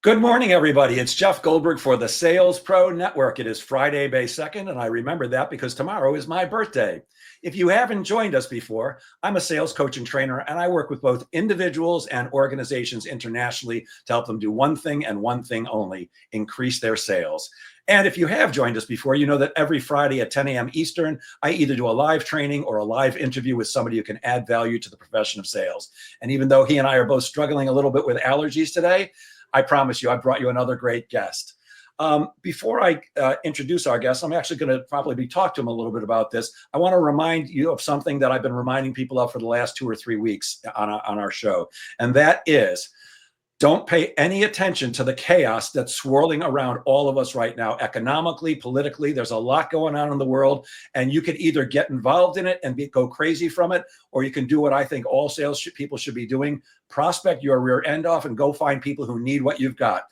Good morning, everybody. It's Jeff Goldberg for the SalesPro Network. It is Friday, May 2nd, and I remember that because tomorrow is my birthday. If you haven't joined us before, I'm a sales coach and trainer, and I work with both individuals and organizations internationally to help them do one thing and one thing only: increase their sales. And if you have joined us before, you know that every Friday at 10 a.m. Eastern, I either do a live training or a live interview with somebody who can add value to the profession of sales. And even though he and I are both struggling a little bit with allergies today, I promise you, I brought you another great guest. Before I introduce our guest, I'm actually going to probably be talking to him a little bit about this. I want to remind you of something that I've been reminding people of for the last 2 or 3 weeks on our show. And that is, don't pay any attention to the chaos that's swirling around all of us right now, economically, politically. There's a lot going on in the world, and you could either get involved in it and go crazy from it, or you can do what I think all people should be doing: prospect your rear end off and go find people who need what you've got.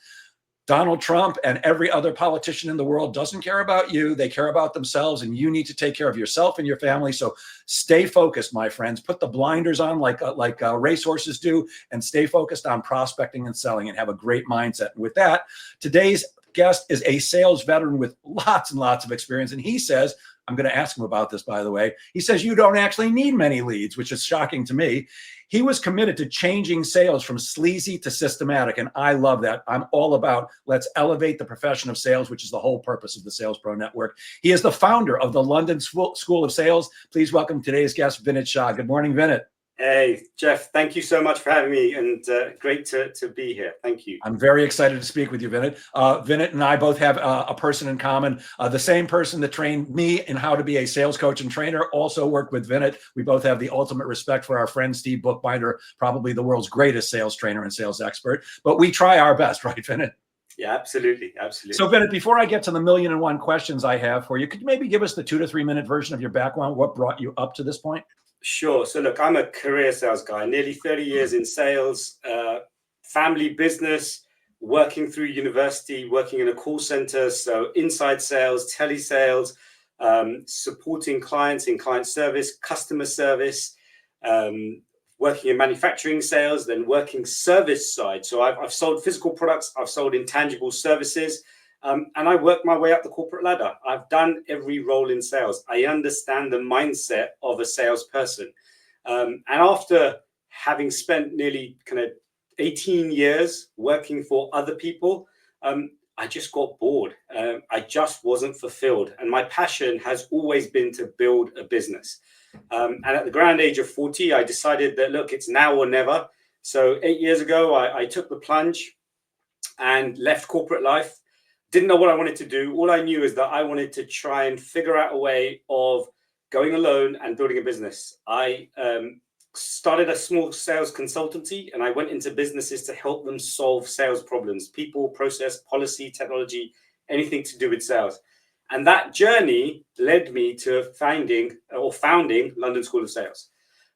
Donald Trump and every other politician in the world doesn't care about you. They care about themselves, and you need to take care of yourself and your family. So stay focused, my friends. Put the blinders on like racehorses do, and stay focused on prospecting and selling, and have a great mindset. And with that, today's guest is a sales veteran with lots and lots of experience. And he says, I'm going to ask him about this, by the way. He says you don't actually need many leads, which is shocking to me. He was committed to changing sales from sleazy to systematic, and I love that. I'm all about let's elevate the profession of sales, which is the whole purpose of the SalesPro Network. He is the founder of the London School of Sales. Please welcome today's guest, Vinit Shah. Good morning, Vinit. Hey, Jeff, thank you so much for having me, and great to be here. Thank you. I'm very excited to speak with you, Vinit. Vinit and I both have a person in common. The same person that trained me in how to be a sales coach and trainer also worked with Vinit. We both have the ultimate respect for our friend Steve Bookbinder, probably the world's greatest sales trainer and sales expert. But we try our best, right, Vinit? Yeah, absolutely. Absolutely. So, Vinit, before I get to the 1,000,001 questions I have for you, could you maybe give us the 2 to 3 minute version of your background? What brought you up to this point? Sure. So look, I'm a career sales guy, nearly 30 years in sales, family business, working through university, working in a call center. So inside sales, telesales, supporting clients in client service, customer service, working in manufacturing sales, then working service side. So I've sold physical products, I've sold intangible services. And I worked my way up the corporate ladder. I've done every role in sales. I understand the mindset of a salesperson. And after having spent nearly kind of 18 years working for other people, I just got bored. I just wasn't fulfilled. And my passion has always been to build a business. And at the grand age of 40, I decided that, look, it's now or never. So 8 years ago, I took the plunge and left corporate life. Didn't know what I wanted to do. All I knew is that I wanted to try and figure out a way of going alone and building a business. I started a small sales consultancy, and I went into businesses to help them solve sales problems: people, process, policy, technology, anything to do with sales. And that journey led me to founding London School of Sales.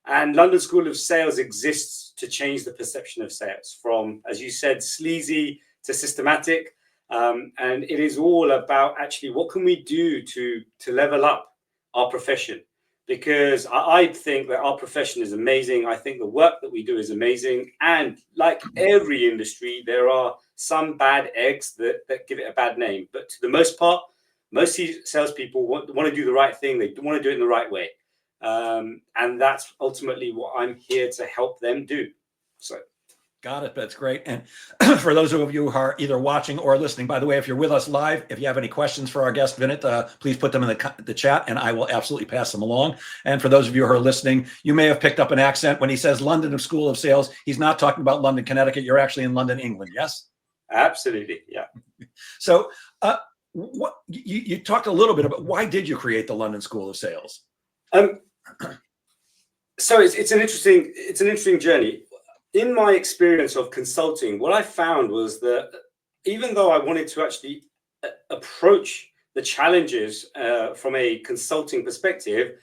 And London School of Sales exists to change the perception of sales from, as you said, sleazy to systematic. And it is all about actually what can we do to level up our profession, because I think that our profession is amazing. I think the work that we do is amazing. And like every industry, there are some bad eggs that give it a bad name. But to the most part, most salespeople want to do the right thing. They want to do it in the right way. And that's ultimately what I'm here to help them do. So. Got it. That's great. And for those of you who are either watching or listening, by the way, if you're with us live, if you have any questions for our guest, Vinit, please put them in the chat, and I will absolutely pass them along. And for those of you who are listening, you may have picked up an accent when he says London School of Sales. He's not talking about London, Connecticut. You're actually in London, England. Yes? Absolutely. Yeah. So what you talked a little bit about, why did you create the London School of Sales? So it's an interesting journey. In my experience of consulting, what I found was that even though I wanted to actually approach the challenges from a consulting perspective,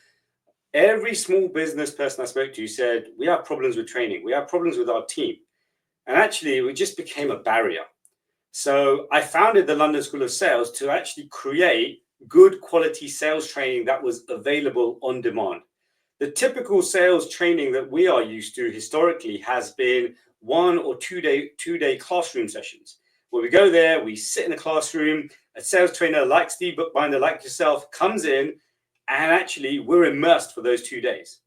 every small business person I spoke to said, we have problems with training, we have problems with our team. And actually, it just became a barrier. So I founded the London School of Sales to actually create good quality sales training that was available on demand. The typical sales training that we are used to historically has been 1 or 2 day classroom sessions where we go there, we sit in a classroom, a sales trainer like Steve Bookbinder, like yourself, comes in, and actually we're immersed for those 2 days.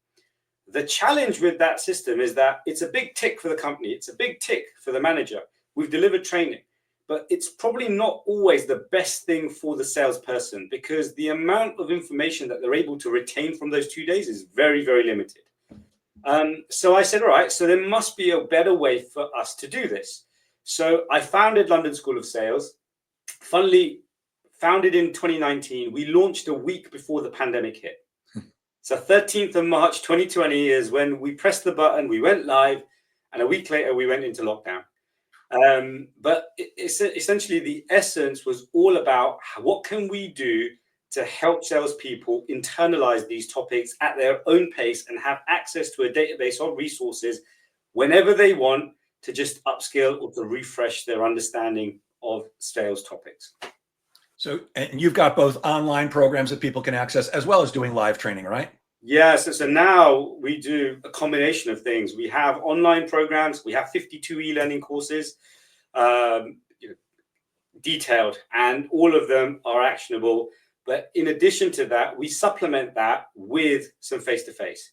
The challenge with that system is that it's a big tick for the company. It's a big tick for the manager. We've delivered training, but it's probably not always the best thing for the salesperson, because the amount of information that they're able to retain from those 2 days is very, very limited. So I said, all right, so there must be a better way for us to do this. So I founded London School of Sales. Funnily, founded in 2019. We launched a week before the pandemic hit. So 13th of March, 2020 is when we pressed the button, we went live, and a week later we went into lockdown. But it's essentially the essence was all about what can we do to help salespeople internalize these topics at their own pace and have access to a database of resources whenever they want to just upskill or to refresh their understanding of sales topics. So, and you've got both online programs that people can access as well as doing live training, right? Yes. So now we do a combination of things. We have online programs. We have 52 e-learning courses, detailed, and all of them are actionable. But in addition to that, we supplement that with some face-to-face.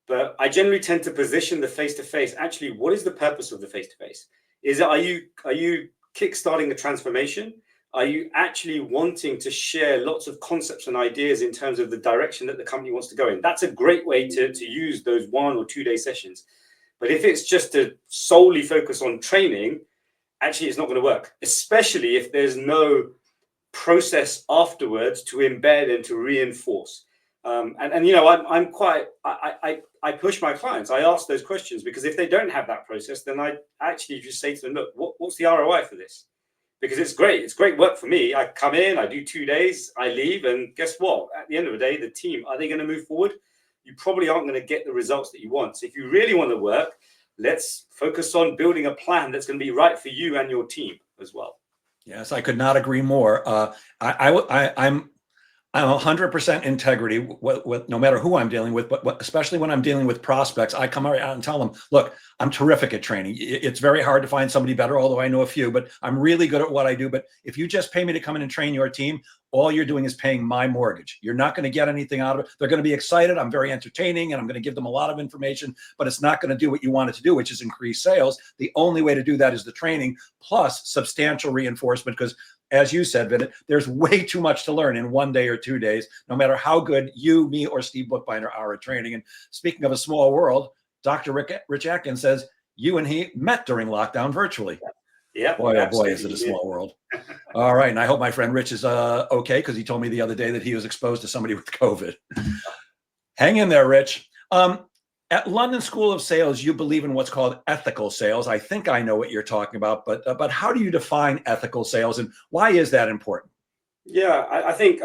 But I generally tend to position the face-to-face. Actually, what is the purpose of the face-to-face? Are you kickstarting a transformation? Are you actually wanting to share lots of concepts and ideas in terms of the direction that the company wants to go in? That's a great way to use those 1 or 2 day sessions. But if it's just to solely focus on training, actually it's not going to work, especially if there's no process afterwards to embed and to reinforce. I push my clients. I ask those questions, because if they don't have that process, then I actually just say to them, look, what's the ROI for this? Because it's great work for me. I come in, I do 2 days, I leave, and guess what? At the end of the day, the team, are they going to move forward? You probably aren't going to get the results that you want. So if you really want to work, let's focus on building a plan that's going to be right for you and your team as well. Yes, I could not agree more. I'm 100% integrity, with no matter who I'm dealing with, but especially when I'm dealing with prospects, I come out and tell them, look, I'm terrific at training. It's very hard to find somebody better, although I know a few, but I'm really good at what I do. But if you just pay me to come in and train your team, all you're doing is paying my mortgage. You're not going to get anything out of it. They're going to be excited. I'm very entertaining, and I'm going to give them a lot of information, but it's not going to do what you want it to do, which is increase sales. The only way to do that is the training plus substantial reinforcement, because as you said, Vinit, there's way too much to learn in 1 day or 2 days, no matter how good you, me, or Steve Bookbinder are at training. And speaking of a small world, Dr. Rich Atkins says you and he met during lockdown virtually. Yeah. Boy, oh boy, is it a small world. All right. And I hope my friend Rich is okay, because he told me the other day that he was exposed to somebody with COVID. Hang in there, Rich. At London School of Sales, you believe in what's called ethical sales. I think I know what you're talking about, but how do you define ethical sales, and why is that important? Yeah, I think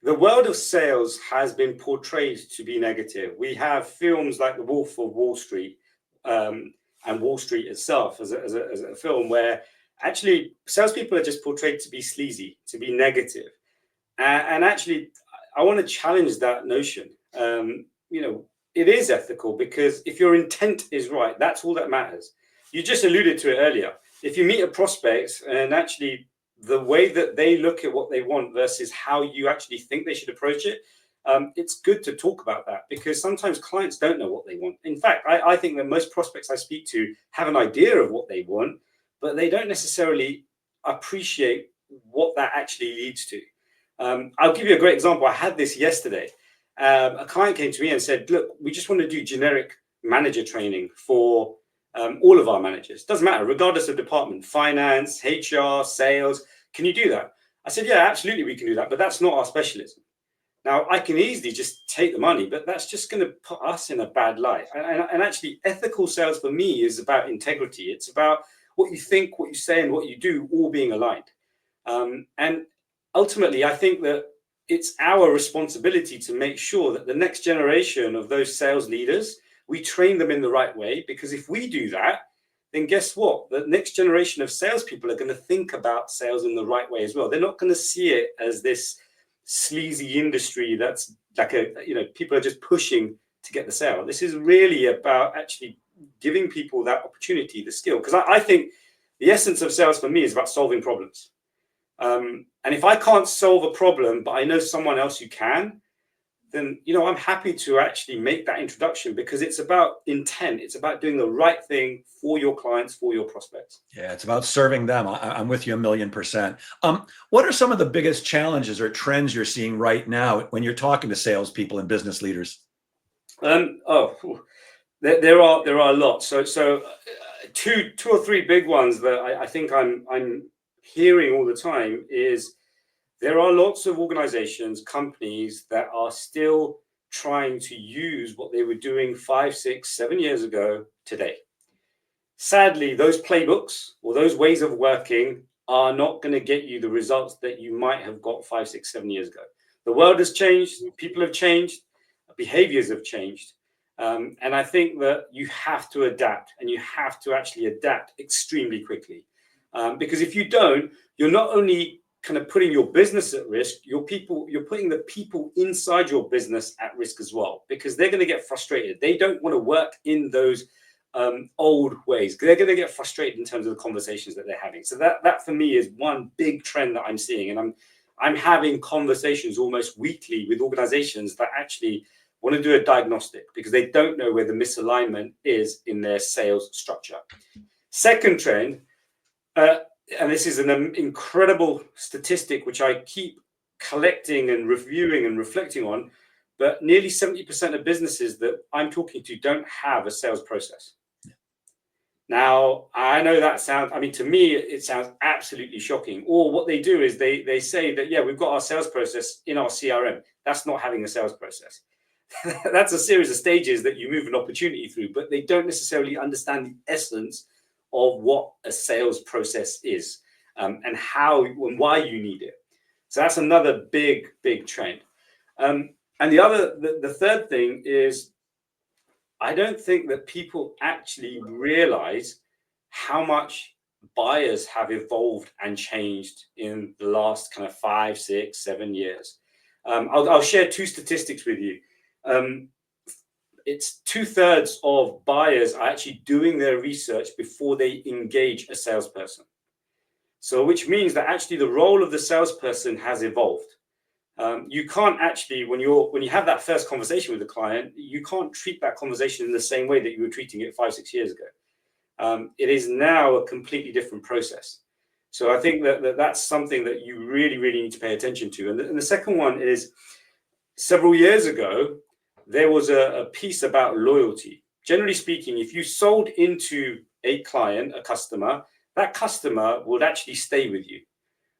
the world of sales has been portrayed to be negative. We have films like The Wolf of Wall Street, and Wall Street itself as a film where actually salespeople are just portrayed to be sleazy, to be negative. And actually, I want to challenge that notion. It is ethical, because if your intent is right, that's all that matters. You just alluded to it earlier. If you meet a prospect and actually the way that they look at what they want versus how you actually think they should approach it, it's good to talk about that, because sometimes clients don't know what they want. In fact, I think that most prospects I speak to have an idea of what they want, but they don't necessarily appreciate what that actually leads to. I'll give you a great example. I had this yesterday. A client came to me and said, look, we just want to do generic manager training for all of our managers. Doesn't matter, regardless of department, finance, HR, sales. Can you do that? I said, yeah, absolutely, we can do that, but that's not our specialism. Now, I can easily just take the money, but that's just going to put us in a bad light. And actually, ethical sales for me is about integrity. It's about what you think, what you say, and what you do all being aligned. And ultimately, I think that it's our responsibility to make sure that the next generation of those sales leaders, we train them in the right way, because if we do that, then guess what? The next generation of salespeople are going to think about sales in the right way as well. They're not going to see it as this sleazy industry that's like people are just pushing to get the sale. This is really about actually giving people that opportunity, the skill. Because I think the essence of sales for me is about solving problems. And if I can't solve a problem, but I know someone else who can, then, I'm happy to actually make that introduction, because it's about intent. It's about doing the right thing for your clients, for your prospects. Yeah, it's about serving them. I'm with you 1,000,000%. What are some of the biggest challenges or trends you're seeing right now when you're talking to salespeople and business leaders? There are a lot. So two or three big ones that I think I'm hearing all the time is there are lots of organizations, companies that are still trying to use what they were doing 5, 6, 7 years ago today. Sadly, those playbooks or those ways of working are not going to get you the results that you might have got 5, 6, 7 years ago. The world has changed, people have changed, behaviors have changed. And I think that you have to adapt, and you have to actually adapt extremely quickly. Because if you don't, you're not only kind of putting your business at risk, you're putting the people inside your business at risk as well, because they're going to get frustrated. They don't want to work in those old ways. They're going to get frustrated in terms of the conversations that they're having. So that for me is one big trend that I'm seeing. And I'm having conversations almost weekly with organizations that actually want to do a diagnostic, because they don't know where the misalignment is in their sales structure. Second trend, and this is an incredible statistic which I keep collecting and reviewing and reflecting on, but nearly 70% of businesses that I'm talking to don't have a sales process. Now, I know that sounds, to me, it sounds absolutely shocking. Or what they do is they say that, yeah, we've got our sales process in our CRM. That's not having a sales process. That's a series of stages that you move an opportunity through, but they don't necessarily understand the essence of what a sales process is, and how and why you need it. So that's another big trend. And the third thing is, I don't think that people actually realize how much buyers have evolved and changed in the last kind of 5, 6, 7 years. I'll share two statistics with you. It's 2/3 of buyers are actually doing their research before they engage a salesperson. So which means that actually the role of the salesperson has evolved. You can't actually, when you have that first conversation with the client, you can't treat that conversation in the same way that you were treating it 5, 6 years ago. It is now a completely different process. So I think that's something that you really need to pay attention to. And the second one is, several years ago, there was a piece about loyalty. Generally speaking, if you sold into a client, a customer, that customer would actually stay with you.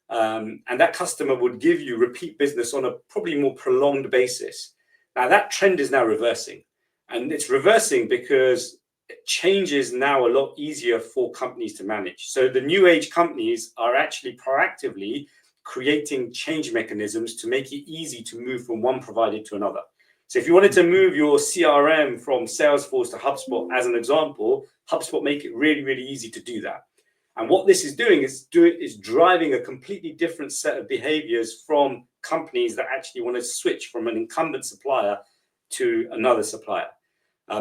And that customer would give you repeat business on a probably more prolonged basis. Now, that trend is now reversing. And it's reversing because change is now a lot easier for companies to manage. So the new age companies are actually proactively creating change mechanisms to make it easy to move from one provider to another. So if you wanted to move your CRM from Salesforce to HubSpot, as an example, HubSpot make it really easy to do that. And what this is doing is driving a completely different set of behaviors from companies that actually want to switch from an incumbent supplier to another supplier.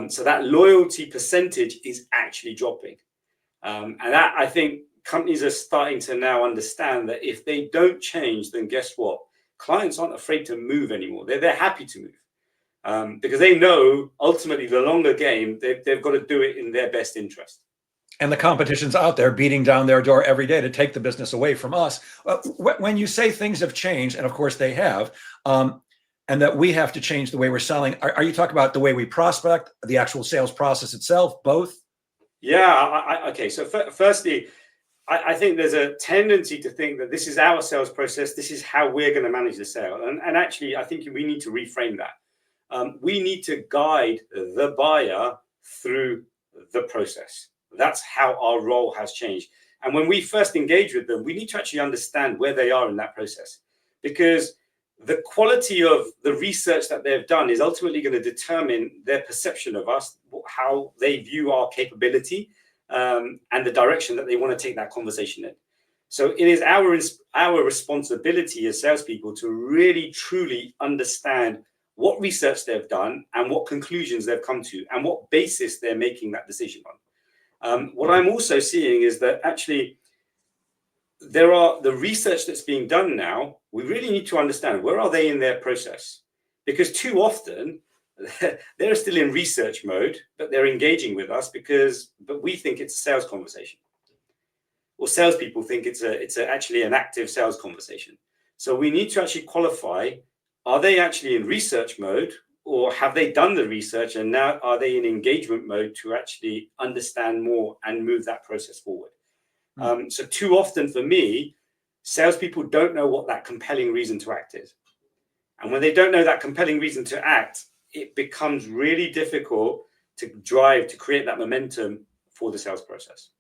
So that loyalty percentage is actually dropping. And that, I think, companies are starting to now understand that if they don't change, then guess what? Clients aren't afraid to move anymore. They're happy to move, because they know ultimately the longer game, they've got to do it in their best interest. And the competition's out there beating down their door every day to take the business away from us. When you say things have changed, and of course they have, and that we have to change the way we're selling, are you talking about the way we prospect, the actual sales process itself, both? Yeah. Okay. So firstly, I think there's a tendency to think that this is our sales process. This is how we're going to manage the sale. And actually, I think we need to reframe that. We need to guide the buyer through the process. That's how our role has changed. And when we first engage with them, we need to actually understand where they are in that process, because the quality of the research that they've done is ultimately going to determine their perception of us, how they view our capability, and the direction that they want to take that conversation in. So it is our responsibility as salespeople to really truly understand what research they've done and what conclusions they've come to and what basis they're making that decision on. What I'm also seeing is that actually the research that's being done now, we really need to understand where are they in their process, because too often they're still in research mode, but they're engaging with us but we think it's a sales conversation, or salespeople think it's actually an active sales conversation. So we need to actually qualify: are they actually in research mode, or have they done the research and now are they in engagement mode to actually understand more and move that process forward? So too often for me, salespeople don't know what that compelling reason to act is. And when they don't know that compelling reason to act, it becomes really difficult to create that momentum for the sales process.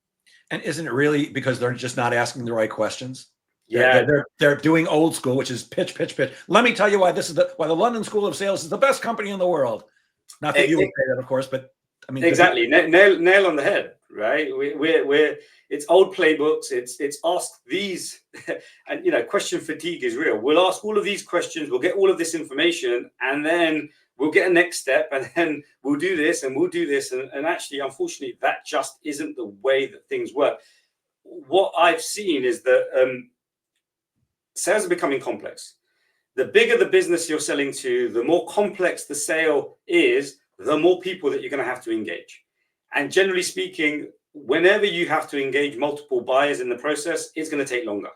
And isn't it really because they're just not asking the right questions? Yeah, They're doing old school, which is pitch, pitch, pitch. Let me tell you why why the London School of Sales is the best company in the world. Not that you would say that, of course, but I mean, exactly. Nail on the head, right? It's old playbooks. It's ask these, and question fatigue is real. We'll ask all of these questions. We'll get all of this information, and then we'll get a next step, and then we'll do this and we'll do this. And actually, unfortunately, that just isn't the way that things work. What I've seen is that sales are becoming complex. The bigger the business you're selling to, the more complex the sale is, the more people that you're going to have to engage. And generally speaking, whenever you have to engage multiple buyers in the process, it's going to take longer.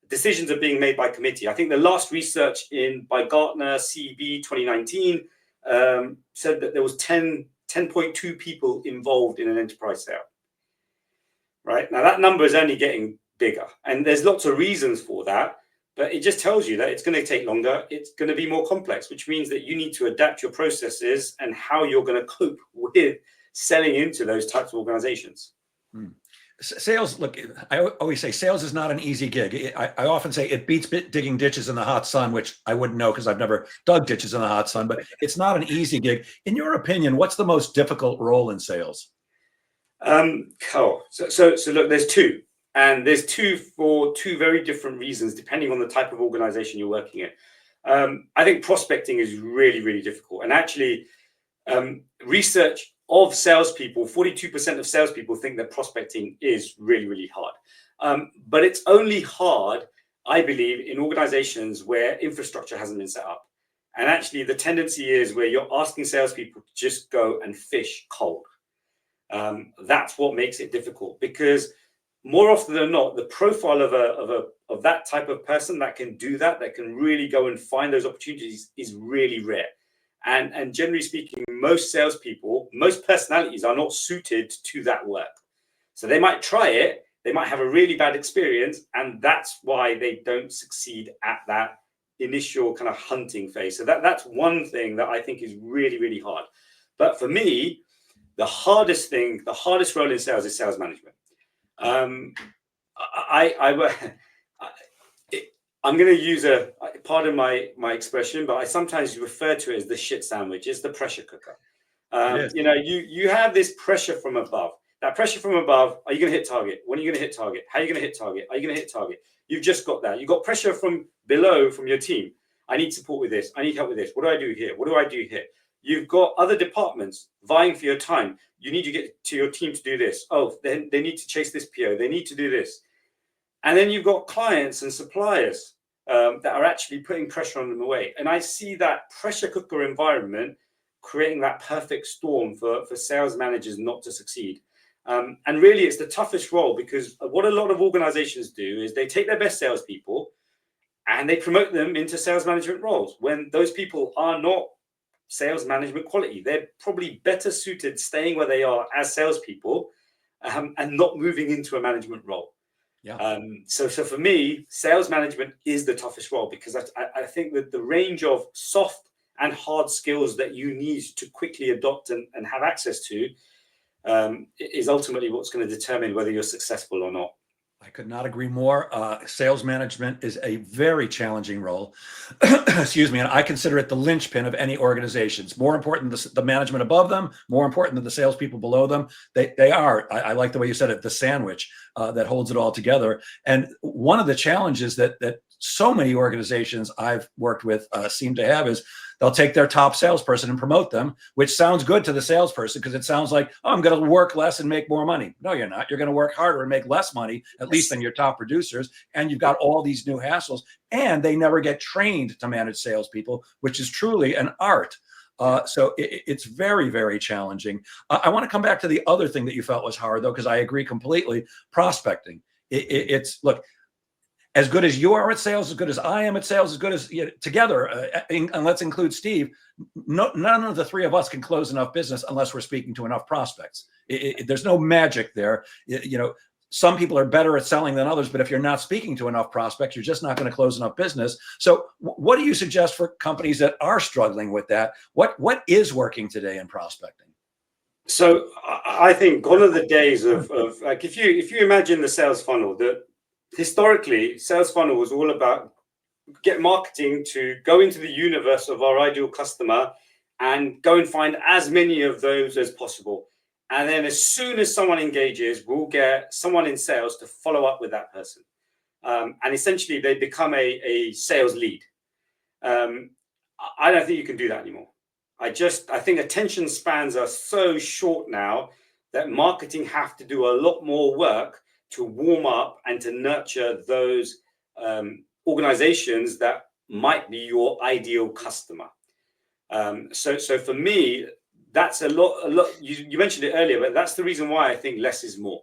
Decisions are being made by committee. I think the last research by Gartner CB 2019 said that there was 10.2 people involved in an enterprise sale. Right now, that number is only getting bigger, and there's lots of reasons for that. But it just tells you that it's going to take longer. It's going to be more complex, which means that you need to adapt your processes and how you're going to cope with selling into those types of organizations. Sales, look, I always say sales is not an easy gig. I often say it beats digging ditches in the hot sun, which I wouldn't know because I've never dug ditches in the hot sun, but it's not an easy gig. In your opinion, what's the most difficult role in sales? So look, there's two. And there's two for two very different reasons, depending on the type of organization you're working in. I think prospecting is really, really difficult. And actually, research of salespeople, 42% of salespeople think that prospecting is really, really hard. But it's only hard, I believe, in organizations where infrastructure hasn't been set up. And actually, the tendency is where you're asking salespeople to just go and fish cold. That's what makes it difficult, because more often than not, the profile of that type of person that can do that can really go and find those opportunities is really rare. And generally speaking, most salespeople, most personalities are not suited to that work. So they might try it, they might have a really bad experience, and that's why they don't succeed at that initial kind of hunting phase. So that's one thing that I think is really, really hard. But for me, the hardest role in sales is sales management. I'm going to use pardon my expression, but I sometimes refer to it as the shit sandwich. It's the pressure cooker. Yes. You have this pressure from above. That pressure from above. Are you going to hit target? When are you going to hit target? How are you going to hit target? Are you going to hit target? You've just got that. You've got pressure from below, from your team. I need support with this. I need help with this. What do I do here? What do I do here? You've got other departments vying for your time. You need to get to your team to do this. Oh, then they need to chase this PO. They need to do this. And then you've got clients and suppliers that are actually putting pressure on them away. And I see that pressure cooker environment creating that perfect storm for sales managers not to succeed. And really, it's the toughest role, because what a lot of organizations do is they take their best salespeople and they promote them into sales management roles when those people are not sales management quality. They're probably better suited staying where they are as salespeople and not moving into a management role. Yeah. So for me, sales management is the toughest role, because I think that the range of soft and hard skills that you need to quickly adopt and have access to is ultimately what's going to determine whether you're successful or not. I could not agree more. Sales management is a very challenging role. Excuse me. And I consider it the linchpin of any organization. It's more important than the management above them, more important than the salespeople below them. They are, I like the way you said it, the sandwich that holds it all together. And one of the challenges that so many organizations I've worked with seem to have is they'll take their top salesperson and promote them, which sounds good to the salesperson because it sounds like, oh, I'm going to work less and make more money. No, you're not. You're going to work harder and make less money, at least than your top producers. And you've got all these new hassles, and they never get trained to manage salespeople, which is truly an art. So it's very, very challenging. I want to come back to the other thing that you felt was hard, though, because I agree completely. Prospecting. It's look, as good as you are at sales, as good as I am at sales, as good as together, and let's include Steve, none of the three of us can close enough business unless we're speaking to enough prospects. There's no magic there. Some people are better at selling than others, but if you're not speaking to enough prospects, you're just not going to close enough business. So what do you suggest for companies that are struggling with that? What is working today in prospecting? So I think gone are the days of like, if you imagine the sales funnel, that historically sales funnel was all about get marketing to go into the universe of our ideal customer and go and find as many of those as possible. And then as soon as someone engages, we'll get someone in sales to follow up with that person. And essentially they become a sales lead. I don't think you can do that anymore. I think attention spans are so short now that marketing have to do a lot more work to warm up and to nurture those organizations that might be your ideal customer. So for me, that's a lot. You mentioned it earlier, but that's the reason why I think less is more.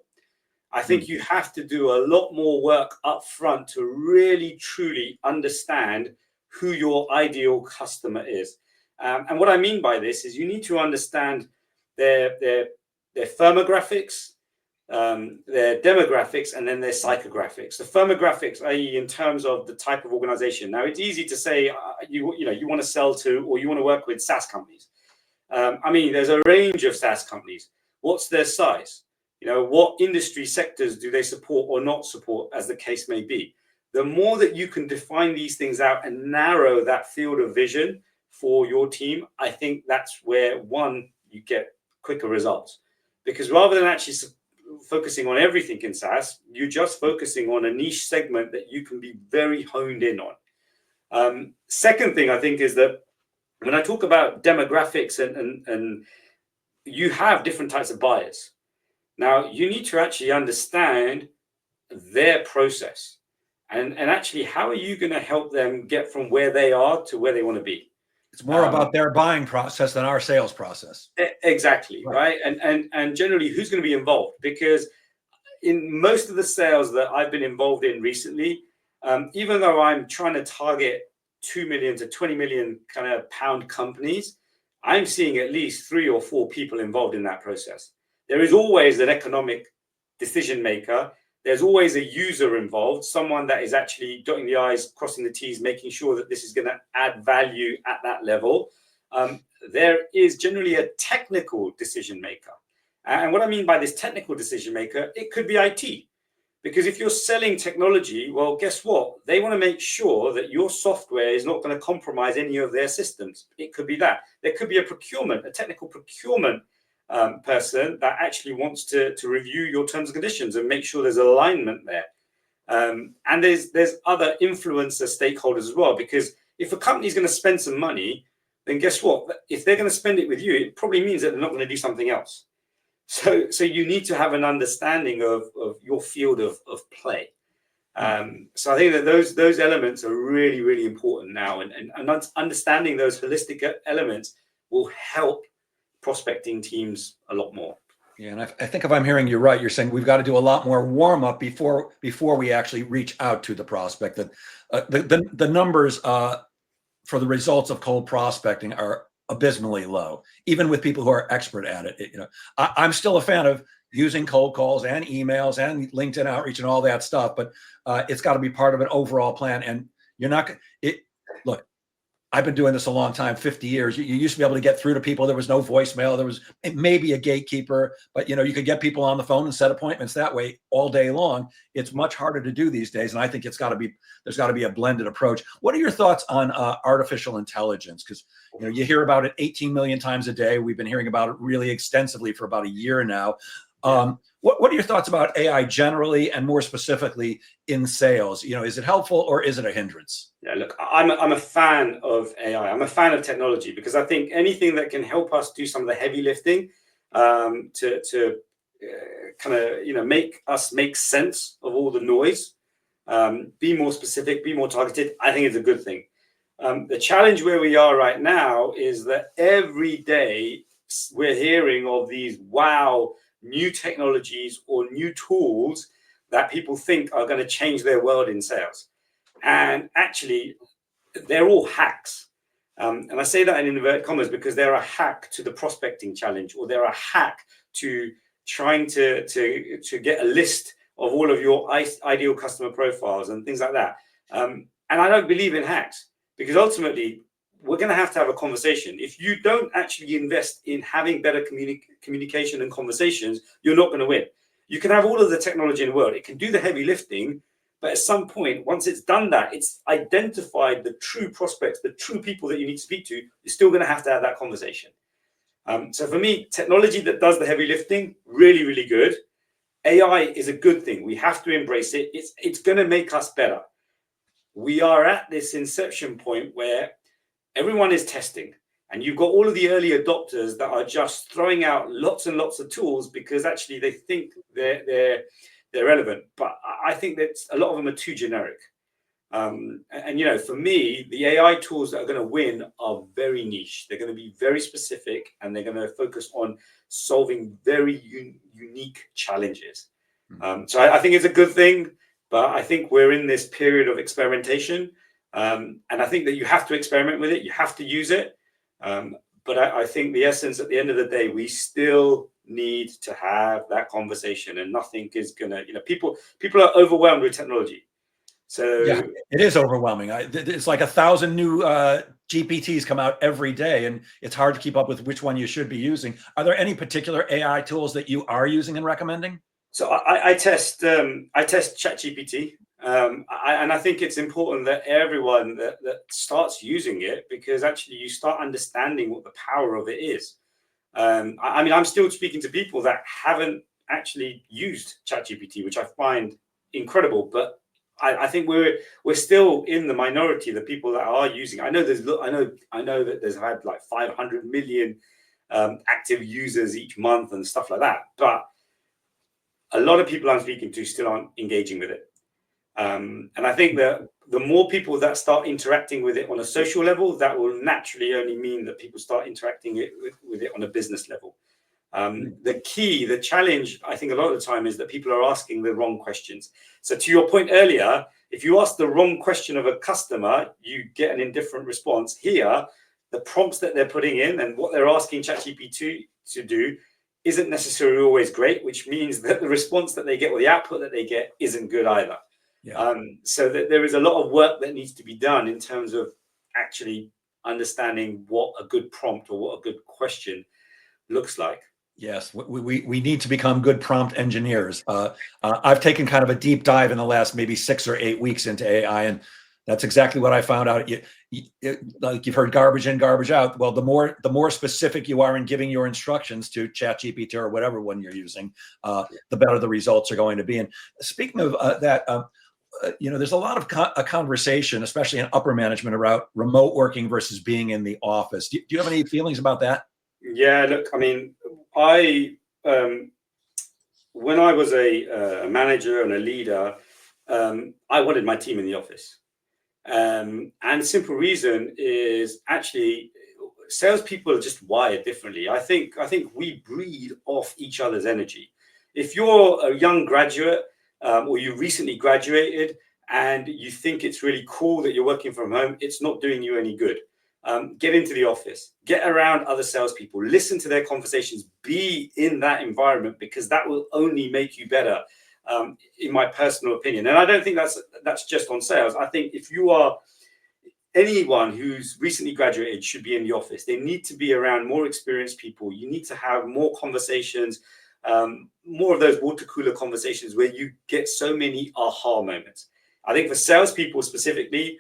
I think you have to do a lot more work up front to really, truly understand who your ideal customer is. And what I mean by this is you need to understand their firmographics, their demographics, and then their psychographics. The firmographics, i.e. in terms of the type of organization. Now, it's easy to say, you want to sell to or you want to work with SaaS companies. There's a range of SaaS companies. What's their size? What industry sectors do they support or not support, as the case may be? The more that you can define these things out and narrow that field of vision for your team, I think that's where, one, you get quicker results. Because rather than actually focusing on everything in SaaS, you're just focusing on a niche segment that you can be very honed in on. Second thing I think is that when I talk about demographics and you have different types of buyers. Now, you need to actually understand their process and actually how are you going to help them get from where they are to where they want to be? It's more about their buying process than our sales process. Exactly, right? And generally, who's going to be involved? Because in most of the sales that I've been involved in recently, even though I'm trying to target 2 million to 20 million kind of pound companies, I'm seeing at least 3 or 4 people involved in that process. There is always an economic decision maker. There's always a user involved, someone that is actually dotting the I's, crossing the T's, making sure that this is going to add value at that level. There is generally a technical decision maker. And what I mean by this technical decision maker, it could be IT. Because if you're selling technology, well, guess what? They want to make sure that your software is not going to compromise any of their systems. It could be that. There could be a technical procurement person that actually wants to review your terms and conditions and make sure there's alignment there. And there's other influencer stakeholders as well, because if a company is going to spend some money, then guess what? If they're going to spend it with you, it probably means that they're not going to do something else. So you need to have an understanding of your field of play. So I think that those elements are really, really important now, and understanding those holistic elements will help prospecting teams a lot more. Yeah, and I think if I'm hearing you right, you're saying we've got to do a lot more warm up before we actually reach out to the prospect. That the numbers for the results of cold prospecting are abysmally low, even with people who are expert at it. I'm still a fan of using cold calls and emails and LinkedIn outreach and all that stuff, but it's got to be part of an overall plan. And you're not look. I've been doing this a long time, 50 years. You used to be able to get through to people. There was no voicemail. There was maybe a gatekeeper, but you could get people on the phone and set appointments that way all day long. It's much harder to do these days. And I think there's got to be a blended approach. What are your thoughts on artificial intelligence? Because you hear about it 18 million times a day. We've been hearing about it really extensively for about a year now. What are your thoughts about AI generally, and more specifically in sales? Is it helpful or is it a hindrance? Yeah, look, I'm a fan of AI. I'm a fan of technology because I think anything that can help us do some of the heavy lifting to kind of make us make sense of all the noise, be more specific, be more targeted, I think is a good thing. The challenge where we are right now is that every day we're hearing of these new technologies or new tools that people think are going to change their world in sales. And actually, they're all hacks. And I say that in inverted commas because they're a hack to the prospecting challenge, or they're a hack to trying to get a list of all of your ideal customer profiles and things like that. And I don't believe in hacks, because ultimately we're going to have a conversation. If you don't actually invest in having better communication and conversations, you're not going to win. You can have all of the technology in the world. It can do the heavy lifting, but at some point, once it's done that, it's identified the true prospects, the true people that you need to speak to, you're still going to have that conversation. So for me, technology that does the heavy lifting, really, really good. AI is a good thing. We have to embrace it. It's going to make us better. We are at this inception point where everyone is testing, and you've got all of the early adopters that are just throwing out lots and lots of tools because actually they think they're relevant. But I think that a lot of them are too generic. And for me, the AI tools that are going to win are very niche. They're going to be very specific, and they're going to focus on solving very unique challenges. So I think it's a good thing, but I think we're in this period of experimentation. And I think that you have to experiment with it. You have to use it. But I think the essence at the end of the day, we still need to have that conversation, and nothing is going to, people are overwhelmed with technology. So yeah, it is overwhelming. It's like 1,000 new GPTs come out every day, and it's hard to keep up with which one you should be using. Are there any particular AI tools that you are using and recommending? So I test ChatGPT, and I think it's important that everyone that starts using it, because actually you start understanding what the power of it is. I'm still speaking to people that haven't actually used ChatGPT, which I find incredible. But I think we're still in the minority, the people that are using. I know that there's had like 500 million active users each month and stuff like that, but a lot of people I'm speaking to still aren't engaging with it. And I think that the more people that start interacting with it on a social level, that will naturally only mean that people start interacting with it on a business level. The challenge, I think a lot of the time, is that people are asking the wrong questions. So to your point earlier, if you ask the wrong question of a customer, you get an indifferent response. Here, the prompts that they're putting in and what they're asking ChatGPT to do isn't necessarily always great, which means that the response that they get, or the output that they get, isn't good either. Yeah. So that there is a lot of work that needs to be done in terms of actually understanding what a good prompt or what a good question looks like. Yes, we need to become good prompt engineers. I've taken kind of a deep dive in the last maybe 6 or 8 weeks into AI, and that's exactly what I found out. Like you've heard, garbage in, garbage out. Well, the more specific you are in giving your instructions to ChatGPT or whatever one you're using, the better the results are going to be. And speaking of that, there's a lot of conversation, especially in upper management, about remote working versus being in the office. Do you have any feelings about that? Yeah, look, I mean, when I was a manager and a leader, I wanted my team in the office. And the simple reason is actually salespeople are just wired differently. I think we breed off each other's energy. If you're a young graduate or you recently graduated and you think it's really cool that you're working from home, it's not doing you any good. Get into the office, get around other salespeople, listen to their conversations, be in that environment, because that will only make you better, in my personal opinion. And I don't think that's just on sales. I think if you are anyone who's recently graduated should be in the office. They need to be around more experienced people. You need to have more conversations, more of those water cooler conversations where you get so many aha moments. I think for salespeople specifically,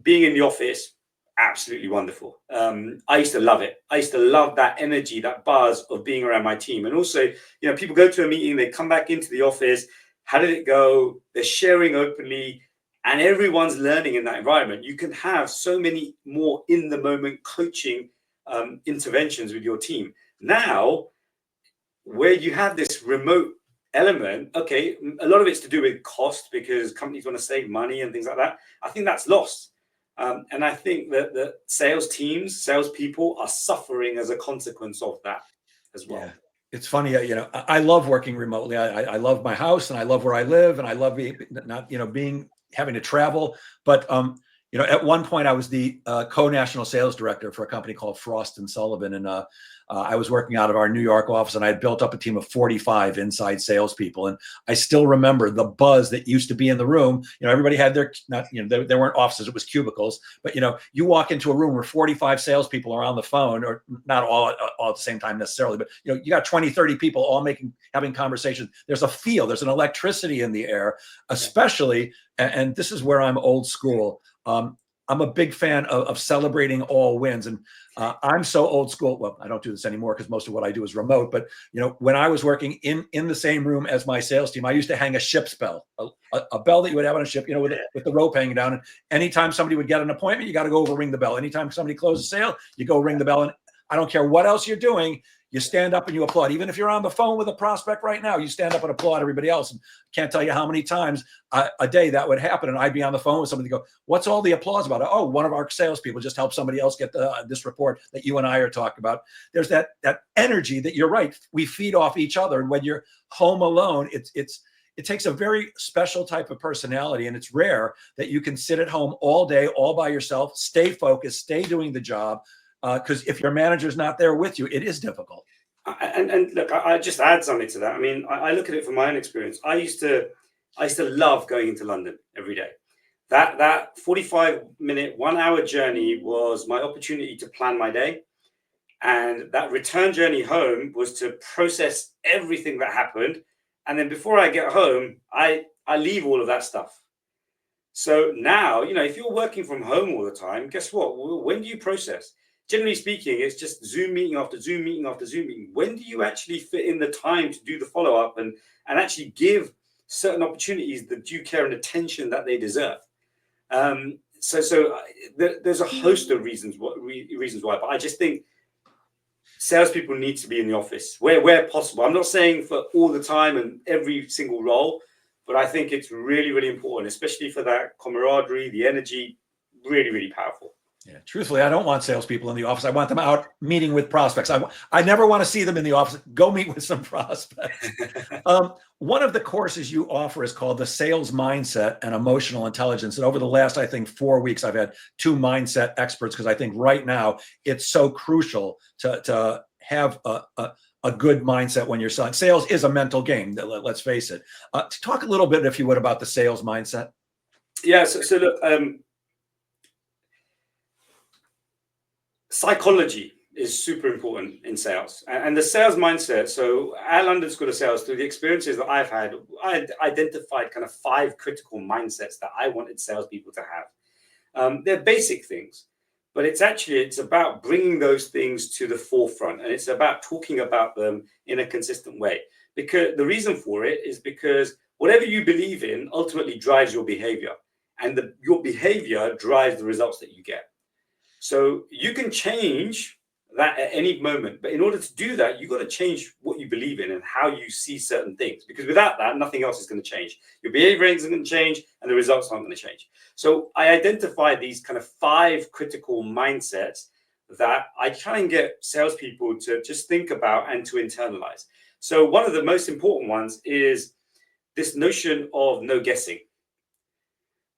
being in the office, absolutely wonderful. I used to love it. I used to love that energy, that buzz of being around my team. And also, you know, people go to a meeting, they come back into the office. How did it go? They're sharing openly, and everyone's learning in that environment. You can have so many more in the moment coaching interventions with your team. Now, where you have this remote element, okay, a lot of it's to do with cost because companies want to save money and things like that. I think that's lost. And I think that the sales teams, salespeople are suffering as a consequence of that as well. Yeah. It's funny, you know, I love working remotely. I love my house and I love where I live and I love having to travel. But, you know, at one point I was the co-national sales director for a company called Frost and Sullivan. And I was working out of our New York office and I had built up a team of 45 inside salespeople. And I still remember the buzz that used to be in the room. You know, everybody had there weren't offices, it was cubicles. But, you know, you walk into a room where 45 salespeople are on the phone, or not all at the same time necessarily, but, you know, you got 20, 30 people all having conversations. There's a feel, there's an electricity in the air, especially, and this is where I'm old school. I'm a big fan of celebrating all wins. And I'm so old school. Well, I don't do this anymore because most of what I do is remote. But, you know, when I was working in the same room as my sales team, I used to hang a ship's bell, a bell that you would have on a ship, you know, with the rope hanging down. And anytime somebody would get an appointment, you got to go over, ring the bell. Anytime somebody closes a sale, you go ring the bell. And I don't care what else you're doing. You stand up and you applaud. Even if you're on the phone with a prospect right now, you stand up and applaud everybody else. And can't tell you how many times a day that would happen. And I'd be on the phone with somebody go, what's all the applause about? Oh, one of our salespeople just helped somebody else get this report that you and I are talking about. There's that energy that you're right. We feed off each other. And when you're home alone, it takes a very special type of personality. And it's rare that you can sit at home all day, all by yourself, stay focused, stay doing the job. Because if your manager's not there with you, it is difficult. And look, I just add something to that. I mean, I look at it from my own experience. I used to love going into London every day. That 45-minute, 1 hour journey was my opportunity to plan my day. And that return journey home was to process everything that happened. And then before I get home, I leave all of that stuff. So now, you know, if you're working from home all the time, guess what? When do you process? Generally speaking, it's just Zoom meeting after Zoom meeting after Zoom meeting. When do you actually fit in the time to do the follow-up and actually give certain opportunities the due care and attention that they deserve? So there's a host of reasons why, but I just think salespeople need to be in the office where possible. I'm not saying for all the time and every single role, but I think it's really, really important, especially for that camaraderie, the energy, really, really powerful. Yeah, truthfully, I don't want salespeople in the office. I want them out meeting with prospects. I never want to see them in the office. Go meet with some prospects. One of the courses you offer is called the Sales Mindset and Emotional Intelligence. And over the last, I think, 4 weeks, I've had 2 mindset experts because I think right now it's so crucial to have a good mindset when you're selling. Sales is a mental game. Let's face it. Talk a little bit, if you would, about the sales mindset. Yeah. So look. Psychology is super important in sales, and the sales mindset. So at London School of Sales, through the experiences that I've had, I identified kind of 5 critical mindsets that I wanted salespeople to have. They're basic things, but it's about bringing those things to the forefront, and it's about talking about them in a consistent way. Because the reason for it is because whatever you believe in ultimately drives your behavior, and your behavior drives the results that you get. So you can change that at any moment. But in order to do that, you've got to change what you believe in and how you see certain things. Because without that, nothing else is going to change. Your behavior isn't going to change and the results aren't going to change. So I identify these kind of 5 critical mindsets that I try and get salespeople to just think about and to internalize. So one of the most important ones is this notion of no guessing.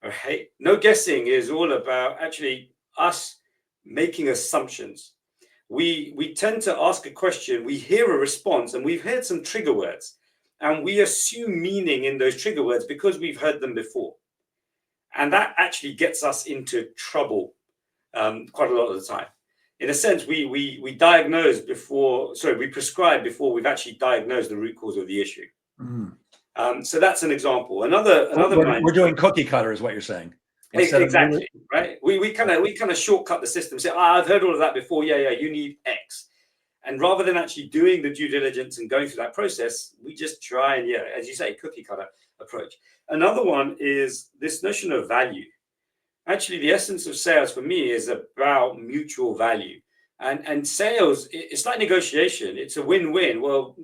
All right. No guessing is all about actually us making assumptions. We tend to ask a question, we hear a response, and we've heard some trigger words, and we assume meaning in those trigger words because we've heard them before. And that actually gets us into trouble quite a lot of the time. In a sense, we prescribe before we've actually diagnosed the root cause of the issue. So that's an example. We're doing cookie cutter is what you're saying. instead of Exactly, right? We kind of shortcut the system. Say, I've heard all of that before. Yeah, you need X. And rather than actually doing the due diligence and going through that process, we just try and, as you say, cookie cutter approach. Another one is this notion of value. Actually, the essence of sales for me is about mutual value. And sales, it's like negotiation. It's a win-win. Well,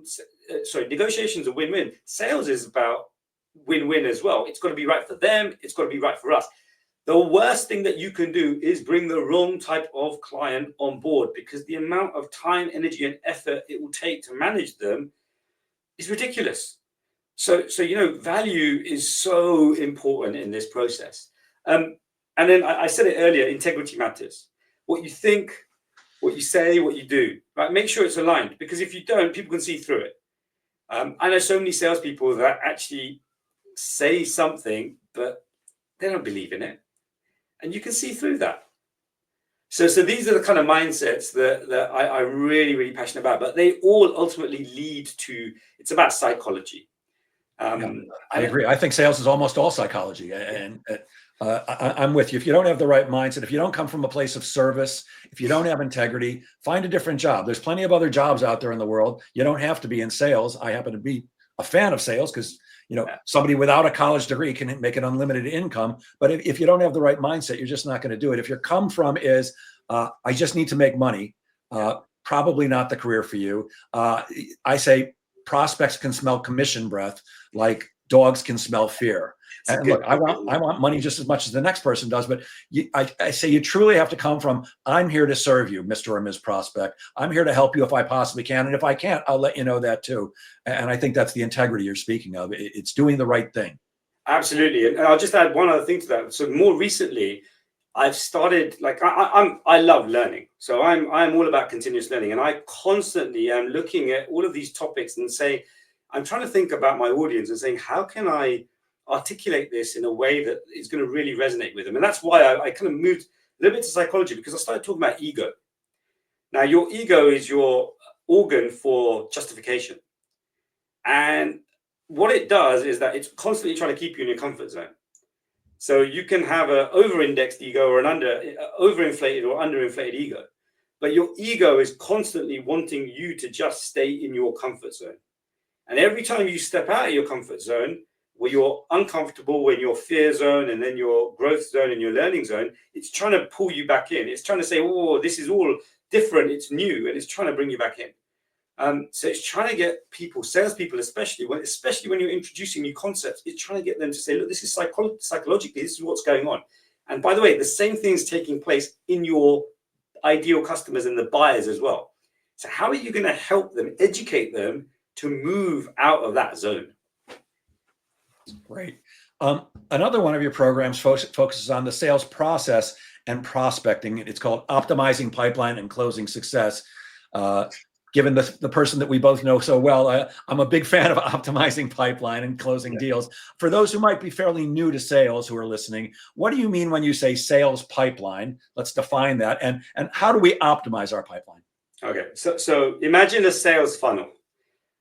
sorry, negotiation is a win-win. Sales is about win-win as well. It's got to be right for them. It's got to be right for us. The worst thing that you can do is bring the wrong type of client on board, because the amount of time, energy, and effort it will take to manage them is ridiculous. So value is so important in this process. And then I said it earlier, integrity matters. What you think, what you say, what you do, right? Make sure it's aligned, because if you don't, people can see through it. I know so many salespeople that actually say something, but they don't believe in it. And you can see through that. So these are the kind of mindsets that I'm really, really passionate about, but they all ultimately lead to, it's about psychology. I agree. I think sales is almost all psychology. And I'm with you. If you don't have the right mindset, if you don't come from a place of service, if you don't have integrity, find a different job. There's plenty of other jobs out there in the world. You don't have to be in sales. I happen to be a fan of sales because somebody without a college degree can make an unlimited income. But if you don't have the right mindset, you're just not going to do it. If your come from is, I just need to make money, probably not the career for you. I say prospects can smell commission breath like dogs can smell fear. And look, I want money just as much as the next person does, but I say you truly have to come from, I'm here to serve you, Mr. or Ms. Prospect. I'm here to help you if I possibly can. And if I can't, I'll let you know that too. And I think that's the integrity you're speaking of. It's doing the right thing. Absolutely. And I'll just add one other thing to that. So more recently, I've started, like, I love learning. So I'm all about continuous learning. And I constantly am looking at all of these topics and say, I'm trying to think about my audience and saying, how can I articulate this in a way that is going to really resonate with them? And that's why I kind of moved a little bit to psychology, because I started talking about ego. Now, your ego is your organ for justification. And what it does is that it's constantly trying to keep you in your comfort zone. So you can have an over-indexed ego or an overinflated or underinflated ego. But your ego is constantly wanting you to just stay in your comfort zone. And every time you step out of your comfort zone, where you're uncomfortable, in your fear zone, and then your growth zone and your learning zone, it's trying to pull you back in. It's trying to say, oh, this is all different, it's new, and it's trying to bring you back in. So it's trying to get people, salespeople especially when you're introducing new concepts, it's trying to get them to say, look, this is psychologically, this is what's going on. And by the way, the same thing's taking place in your ideal customers and the buyers as well. So how are you going to help them, educate them to move out of that zone? Great. Another one of your programs focuses on the sales process and prospecting. It's called Optimizing Pipeline and Closing Success. Given the person that we both know so well, I'm a big fan of optimizing pipeline and closing deals. For those who might be fairly new to sales who are listening, what do you mean when you say sales pipeline? Let's define that. And how do we optimize our pipeline? Okay, so imagine a sales funnel.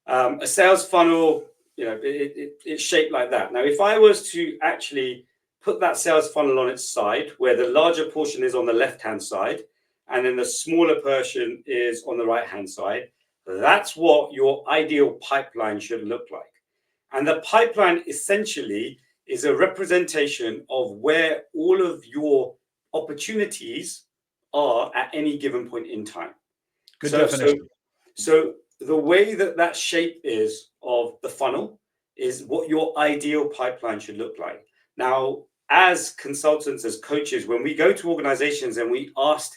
A sales funnel, it's shaped like that. Now, if I was to actually put that sales funnel on its side, where the larger portion is on the left-hand side, and then the smaller portion is on the right-hand side, that's what your ideal pipeline should look like. And the pipeline essentially is a representation of where all of your opportunities are at any given point in time. Good definition. So the way that shape is of the funnel is what your ideal pipeline should look like. Now, as consultants, as coaches, when we go to organizations and we ask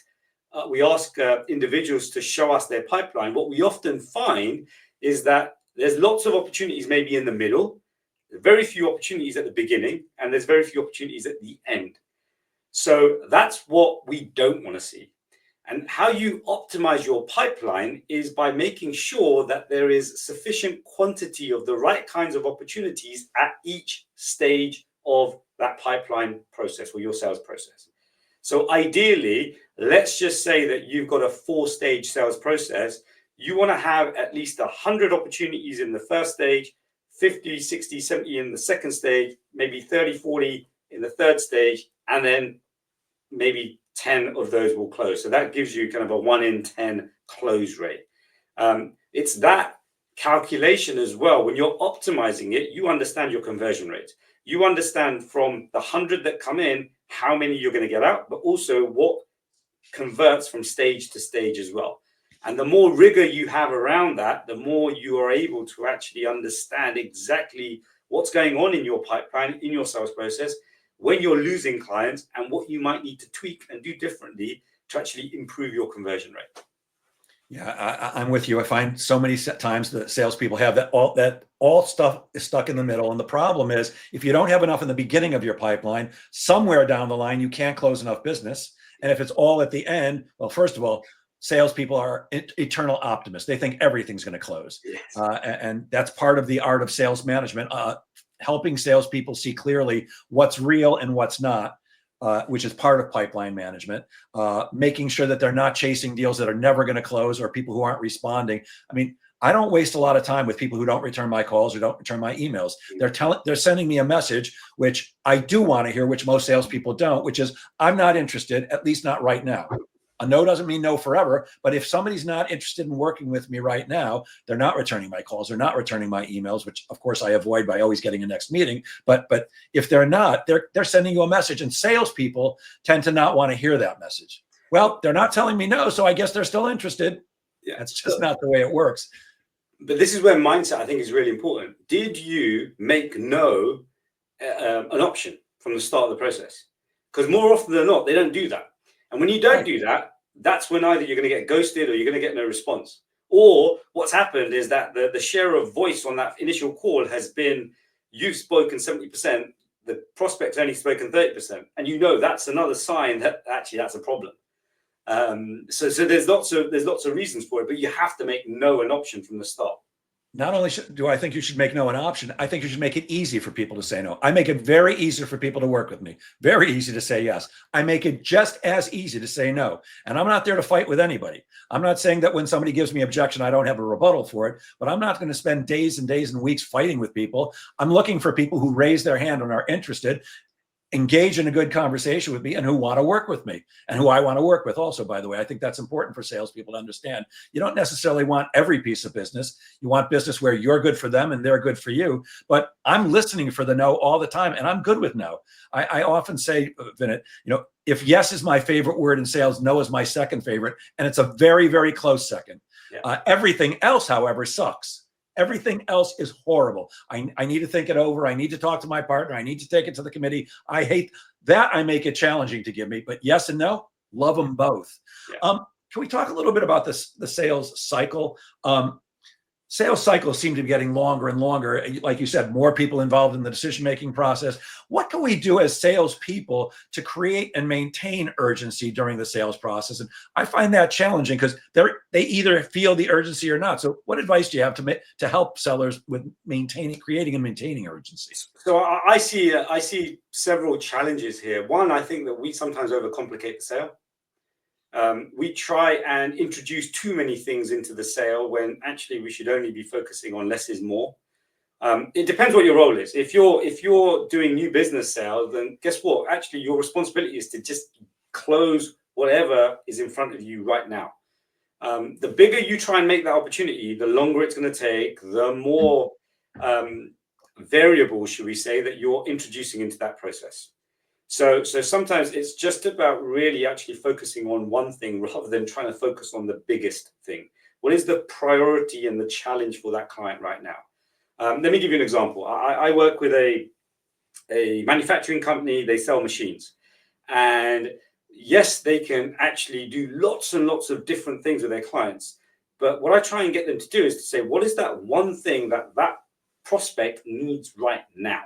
individuals to show us their pipeline, what we often find is that there's lots of opportunities maybe in the middle, very few opportunities at the beginning, and there's very few opportunities at the end. So that's what we don't want to see. And how you optimize your pipeline is by making sure that there is sufficient quantity of the right kinds of opportunities at each stage of that pipeline process or your sales process. So ideally, let's just say that you've got a 4-stage sales process. You want to have at least 100 opportunities in the first stage, 50, 60, 70 in the second stage, maybe 30, 40 in the third stage, and then maybe 10 of those will close. So that gives you kind of a 1 in 10 close rate. It's that calculation as well. When you're optimizing it, you understand your conversion rate. You understand from the 100 that come in, how many you're going to get out, but also what converts from stage to stage as well. And the more rigor you have around that, the more you are able to actually understand exactly what's going on in your pipeline, in your sales process, when you're losing clients, and what you might need to tweak and do differently to actually improve your conversion rate. Yeah, I'm with you. I find so many times that salespeople have that all stuff is stuck in the middle. And the problem is, if you don't have enough in the beginning of your pipeline, somewhere down the line, you can't close enough business. And if it's all at the end, well, first of all, salespeople are eternal optimists. They think everything's going to close. Yes. And that's part of the art of sales management, helping salespeople see clearly what's real and what's not. Which is part of pipeline management, making sure that they're not chasing deals that are never going to close or people who aren't responding. I mean, I don't waste a lot of time with people who don't return my calls or don't return my emails. They're sending me a message, which I do want to hear, which most salespeople don't, which is, I'm not interested, at least not right now. A no doesn't mean no forever, but if somebody's not interested in working with me right now, they're not returning my calls, they're not returning my emails, which of course I avoid by always getting a next meeting. But if they're not, they're sending you a message, and salespeople tend to not want to hear that message. Well, they're not telling me no, so I guess they're still interested. Yeah, that's just not the way it works. But this is where mindset, I think, is really important. Did you make no an option from the start of the process? Because more often than not, they don't do that. And when you don't do that, that's when either you're going to get ghosted or you're going to get no response. Or what's happened is that the share of voice on that initial call has been, you've spoken 70%, the prospect's only spoken 30%. And you know that's another sign that actually that's a problem. So there's lots of reasons for it, but you have to make no an option from the start. Not only do I think you should make no an option, I think you should make it easy for people to say no. I make it very easy for people to work with me. Very easy to say yes. I make it just as easy to say no. And I'm not there to fight with anybody. I'm not saying that when somebody gives me objection, I don't have a rebuttal for it, but I'm not going to spend days and days and weeks fighting with people. I'm looking for people who raise their hand and are interested, engage in a good conversation with me, and who want to work with me, and who I want to work with also, by the way. I think that's important for salespeople to understand. You don't necessarily want every piece of business. You want business where you're good for them and they're good for you. But I'm listening for the no all the time, and I'm good with no. I often say, Vinit, if yes is my favorite word in sales, no is my second favorite, and it's a very, very close second. Yeah. Everything else, however, sucks. Everything else is horrible. I need to think it over. I need to talk to my partner. I need to take it to the committee. I hate that. I make it challenging to give me, but yes and no, love them both. Yeah. Can we talk a little bit about the sales cycle? Sales cycles seem to be getting longer and longer. Like you said, more people involved in the decision-making process. What can we do as salespeople to create and maintain urgency during the sales process? And I find that challenging because they either feel the urgency or not. So what advice do you have to help sellers with creating and maintaining urgency? So I see several challenges here. One, I think that we sometimes overcomplicate the sale. We try and introduce too many things into the sale when actually we should only be focusing on less is more. It depends what your role is. If you're doing new business sales, then guess what? Actually, your responsibility is to just close whatever is in front of you right now. The bigger you try and make that opportunity, the longer it's going to take, the more variables, should we say, that you're introducing into that process. So sometimes it's just about really actually focusing on one thing rather than trying to focus on the biggest thing. What is the priority and the challenge for that client right now? Let me give you an example. I work with a manufacturing company. They sell machines. And yes, they can actually do lots and lots of different things with their clients. But what I try and get them to do is to say, what is that one thing that prospect needs right now?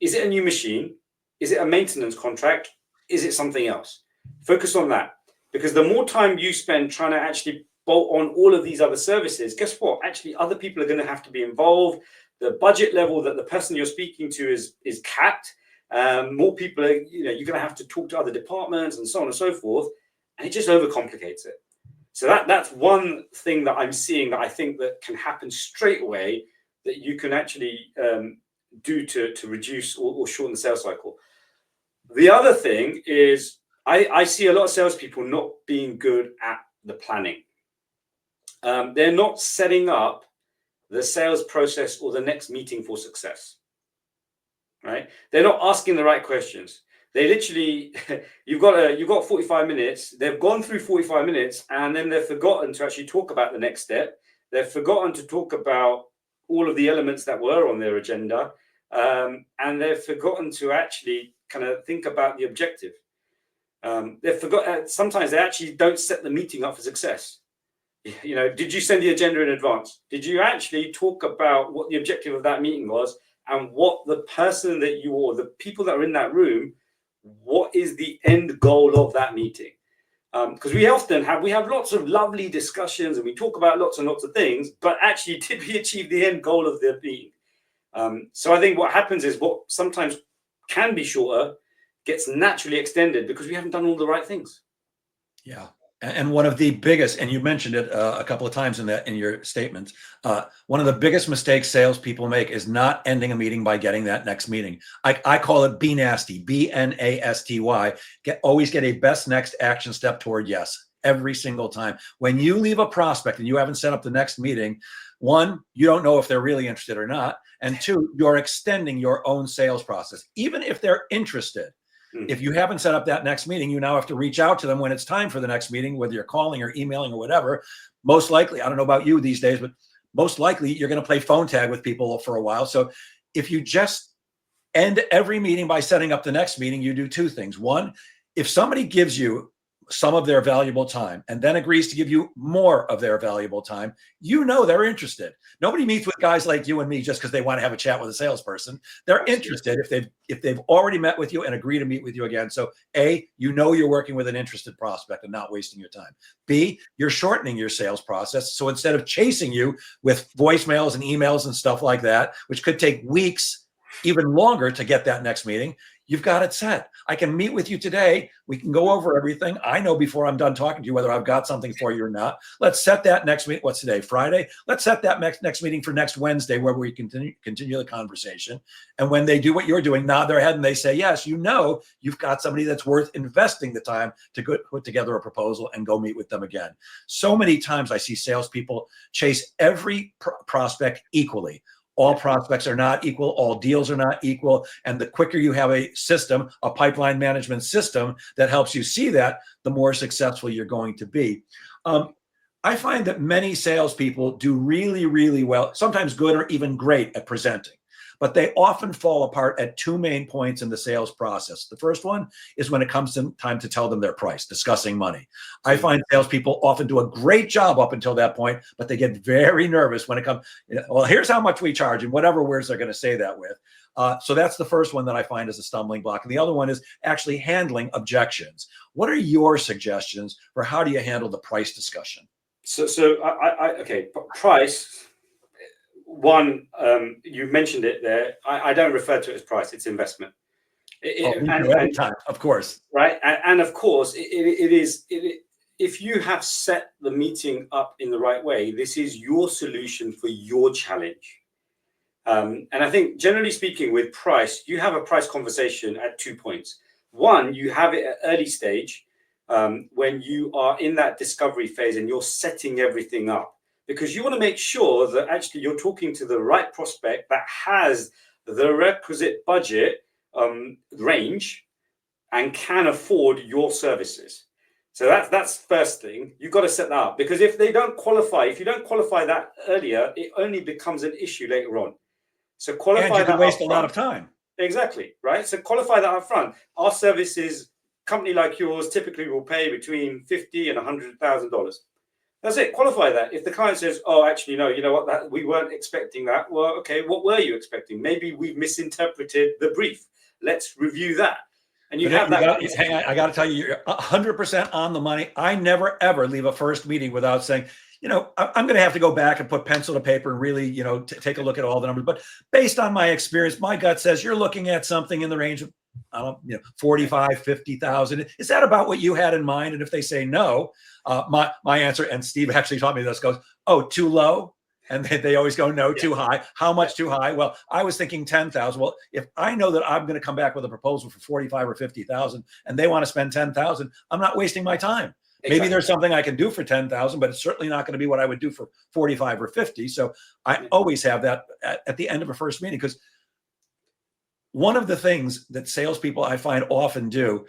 Is it a new machine? Is it a maintenance contract? Is it something else? Focus on that. Because the more time you spend trying to actually bolt on all of these other services, guess what? Actually, other people are going to have to be involved. The budget level that the person you're speaking to is capped. More people are, you're going to have to talk to other departments and so on and so forth. And it just overcomplicates it. So that's one thing that I'm seeing that I think that can happen straight away that you can actually do to reduce or shorten the sales cycle. The other thing is I see a lot of salespeople not being good at the planning. They're not setting up the sales process or the next meeting for success, right? They're not asking the right questions. They literally, you've got 45 minutes. They've gone through 45 minutes and then they've forgotten to actually talk about the next step. They've forgotten to talk about all of the elements that were on their agenda. And they've forgotten to actually kind of think about the objective. They've forgotten, sometimes they actually don't set the meeting up for success. You know, did you send the agenda in advance? Did you actually talk about what the objective of that meeting was and what the person that you, or the people that are in that room, what is the end goal of that meeting? Because we often have lots of lovely discussions and we talk about lots and lots of things, but actually, did we achieve the end goal of the meeting? So I think what happens is what sometimes can be shorter gets naturally extended because we haven't done all the right things. Yeah. And one of the biggest, and you mentioned it a couple of times in your statements, one of the biggest mistakes salespeople make is not ending a meeting by getting that next meeting. I call it be nasty, BNASTY. Always get a best next action step toward yes, every single time. When you leave a prospect and you haven't set up the next meeting, one, you don't know if they're really interested or not. And two, you're extending your own sales process. Even if they're interested, if you haven't set up that next meeting, you now have to reach out to them when it's time for the next meeting, whether you're calling or emailing or whatever. Most likely, I don't know about you these days, but most likely you're going to play phone tag with people for a while. So if you just end every meeting by setting up the next meeting, you do two things. One, if somebody gives you some of their valuable time and then agrees to give you more of their valuable time, you know they're interested. Nobody meets with guys like you and me just because they want to have a chat with a salesperson. They're interested if they've already met with you and agree to meet with you again. So A, you know you're working with an interested prospect and not wasting your time. B, you're shortening your sales process. So instead of chasing you with voicemails and emails and stuff like that, which could take weeks, even longer to get that next meeting, you've got it set. I can meet with you today. We can go over everything. I know before I'm done talking to you whether I've got something for you or not. Let's set that next meeting. What's today? Friday. Let's set that next meeting for next Wednesday where we continue the conversation. And when they do what you're doing, nod their head and they say, yes, you know, you've got somebody that's worth investing the time to put together a proposal and go meet with them again. So many times I see salespeople chase every prospect equally. All prospects are not equal. All deals are not equal. And the quicker you have a system, a pipeline management system that helps you see that, the more successful you're going to be. I find that many salespeople do really, really well, sometimes good or even great at presenting, but they often fall apart at two main points in the sales process. The first one is when it comes to time to tell them their price, discussing money. I find salespeople often do a great job up until that point, but they get very nervous when it comes, well, here's how much we charge and whatever words they're going to say that with. So that's the first one that I find is a stumbling block. And the other one is actually handling objections. What are your suggestions for how do you handle the price discussion? Okay, price. One, you mentioned it there. I don't refer to it as price; it's investment. Of course, right? And of course, it is. If you have set the meeting up in the right way, this is your solution for your challenge. And I think, generally speaking, with price, you have a price conversation at 2 points. One, you have it at early stage when you are in that discovery phase and you're setting everything up. Because you want to make sure that actually you're talking to the right prospect that has the requisite budget range and can afford your services. So that's first thing. You've got to set that up, because if you don't qualify that earlier, it only becomes an issue later on. So qualify that. And you can waste a lot of time. Exactly, right? So qualify that up front. Our services, company like yours, typically will pay between $50,000 and $100,000. That's it. Qualify that. If the client says, "Oh, actually, no, you know what? We weren't expecting that." Well, okay, what were you expecting? Maybe we've misinterpreted the brief. Let's review that. And you have that. Hang on, I got to tell you, you're 100% on the money. I never ever leave a first meeting without saying, you know, I'm going to have to go back and put pencil to paper and really, you know, take a look at all the numbers. But based on my experience, my gut says you're looking at something in the range of, I don't know, 45, 50,000. Is that about what you had in mind? And if they say no, my answer, and Steve actually taught me this, goes, "Oh, too low." And they always go, no, too high. How much too high? Well, I was thinking 10,000. Well, if I know that I'm going to come back with a proposal for 45 or 50,000 and they want to spend 10,000, I'm not wasting my time. Exactly. Maybe there's something I can do for 10,000, but it's certainly not going to be what I would do for 45 or 50. So I always have that at the end of a first meeting, because one of the things that salespeople I find often do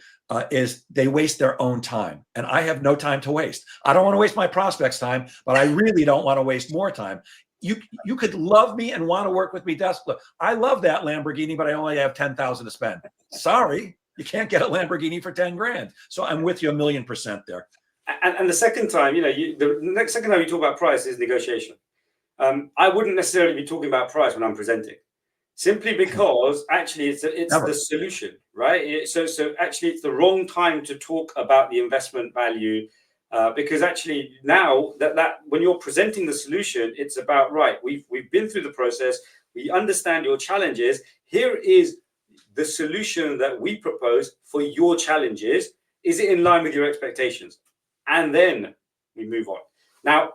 is they waste their own time. And I have no time to waste. I don't want to waste my prospects' time, but I really don't want to waste more time. You could love me and want to work with me. Look, I love that Lamborghini, but I only have 10,000 to spend. Sorry, you can't get a Lamborghini for 10 grand. So I'm with you 1,000,000% there. And the second time, the next second time you talk about price is negotiation. I wouldn't necessarily be talking about price when I'm presenting, simply because actually it's the solution, right? So actually it's the wrong time to talk about the investment value, because actually now that when you're presenting the solution, it's about, right, we've been through the process, we understand your challenges. Here is the solution that we propose for your challenges. Is it in line with your expectations? And then we move on. Now,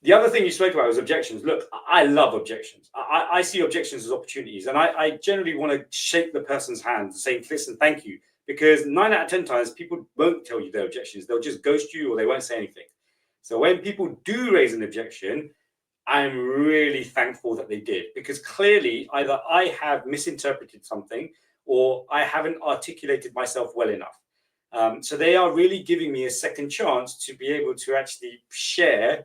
the other thing you spoke about was objections. Look, I love objections. I see objections as opportunities. And I generally want to shake the person's hand and say, listen, thank you. Because 9 out of 10 times, people won't tell you their objections. They'll just ghost you or they won't say anything. So when people do raise an objection, I'm really thankful that they did. Because clearly, either I have misinterpreted something or I haven't articulated myself well enough. So they are really giving me a second chance to be able to actually share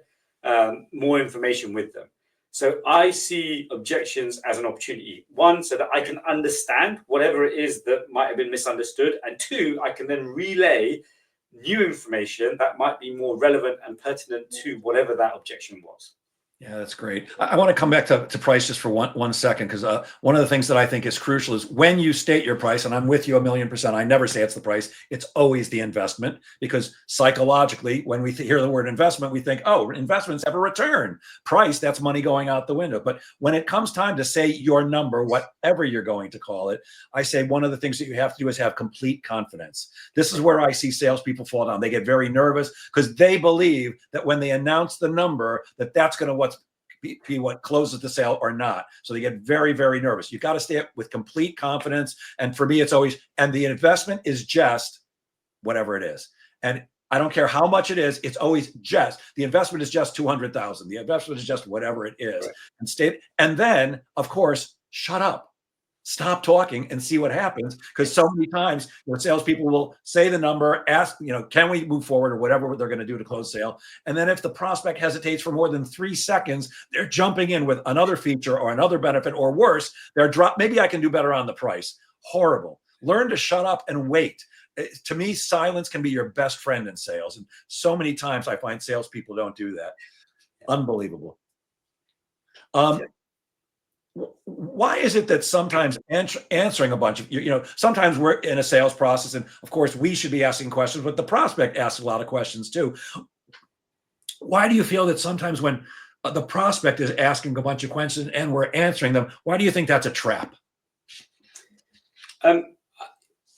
more information with them. So I see objections as an opportunity. One, so that I can understand whatever it is that might have been misunderstood. And two, I can then relay new information that might be more relevant and pertinent to whatever that objection was. Yeah, that's great. I want to come back to price just for one second, because one of the things that I think is crucial is when you state your price, and I'm with you 1,000,000%, I never say it's the price. It's always the investment, because psychologically, when we hear the word investment, we think, oh, investments have a return. Price, that's money going out the window. But when it comes time to say your number, whatever you're going to call it, I say one of the things that you have to do is have complete confidence. This is where I see salespeople fall down. They get very nervous because they believe that when they announce the number, that's going to be what closes the sale or not. So they get very, very nervous. You got to stay up with complete confidence. And for me, it's always, and the investment is just whatever it is. And I don't care how much it is. It's always just, the investment is just 200,000. The investment is just whatever it is. Right. And then of course, shut up. Stop talking and see what happens. Because so many times, salespeople will say the number, ask, can we move forward or whatever they're going to do to close sale. And then if the prospect hesitates for more than 3 seconds, they're jumping in with another feature or another benefit, or worse, maybe I can do better on the price. Horrible. Learn to shut up and wait. To me, silence can be your best friend in sales. And so many times I find salespeople don't do that. Unbelievable. Why is it that sometimes answering a bunch of, sometimes we're in a sales process, and of course we should be asking questions, but the prospect asks a lot of questions too. Why do you feel that sometimes when the prospect is asking a bunch of questions and we're answering them, why do you think that's a trap?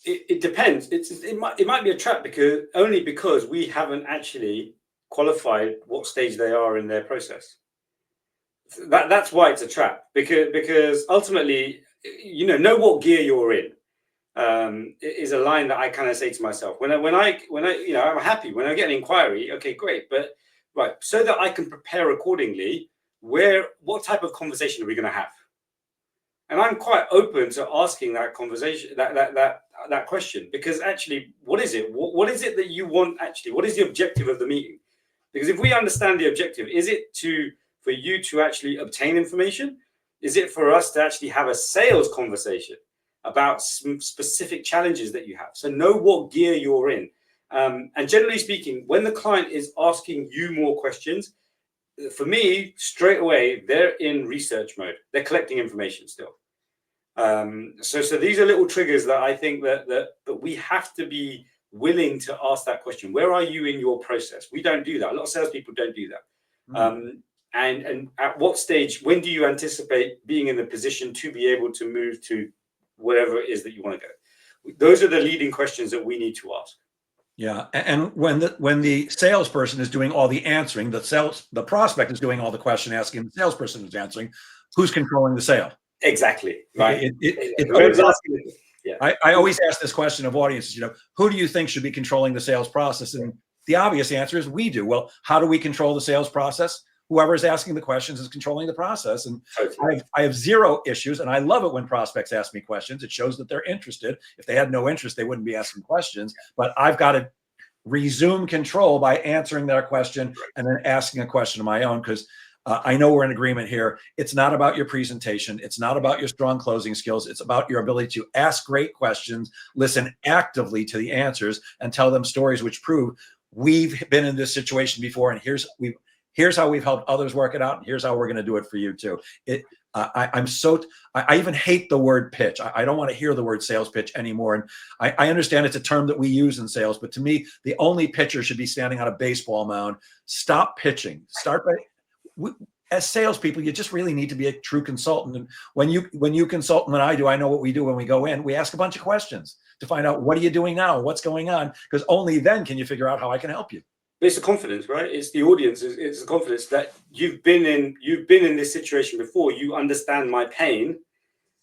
It depends. It might be a trap because we haven't actually qualified what stage they are in their process. That's why it's a trap, because ultimately, know what gear you're in. Is a line that I kind of say to myself when I I'm happy when I get an inquiry. Okay, great, but right, so that I can prepare accordingly. What type of conversation are we going to have? And I'm quite open to asking that conversation, that question, because actually, what is it? What is it that you want? Actually, what is the objective of the meeting? Because if we understand the objective, is it for you to actually obtain information? Is it for us to actually have a sales conversation about some specific challenges that you have? So know what gear you're in. And generally speaking, when the client is asking you more questions, for me, straight away, they're in research mode. They're collecting information still. So these are little triggers that I think that we have to be willing to ask that question. Where are you in your process? We don't do that. A lot of salespeople don't do that. And at what stage, when do you anticipate being in the position to be able to move to wherever it is that you want to go? Those are the leading questions that we need to ask. Yeah, and when the salesperson is doing all the answering, the prospect is doing all the question asking, the salesperson is answering. Who's controlling the sale? Exactly. Right. It's Whoever's always, asking it. Yeah. I always ask this question of audiences, who do you think should be controlling the sales process? And the obvious answer is we do. Well, how do we control the sales process? Whoever is asking the questions is controlling the process. And Totally. I have zero issues. And I love it when prospects ask me questions. It shows that they're interested. If they had no interest, they wouldn't be asking questions. But I've got to resume control by answering their question and then asking a question of my own, because I know we're in agreement here. It's not about your presentation. It's not about your strong closing skills. It's about your ability to ask great questions, listen actively to the answers, and tell them stories which prove we've been in this situation before, and here's how we've helped others work it out, and here's how we're going to do it for you too. I even hate the word pitch. I don't want to hear the word sales pitch anymore. And I understand it's a term that we use in sales, but to me, the only pitcher should be standing on a baseball mound. Stop pitching. As salespeople, you just really need to be a true consultant. And when you consult, when I do, I know what we do when we go in. We ask a bunch of questions to find out, what are you doing now? What's going on? Because only then can you figure out how I can help you. It's the confidence, right? It's the audience. It's the confidence that you've been in this situation before. You understand my pain.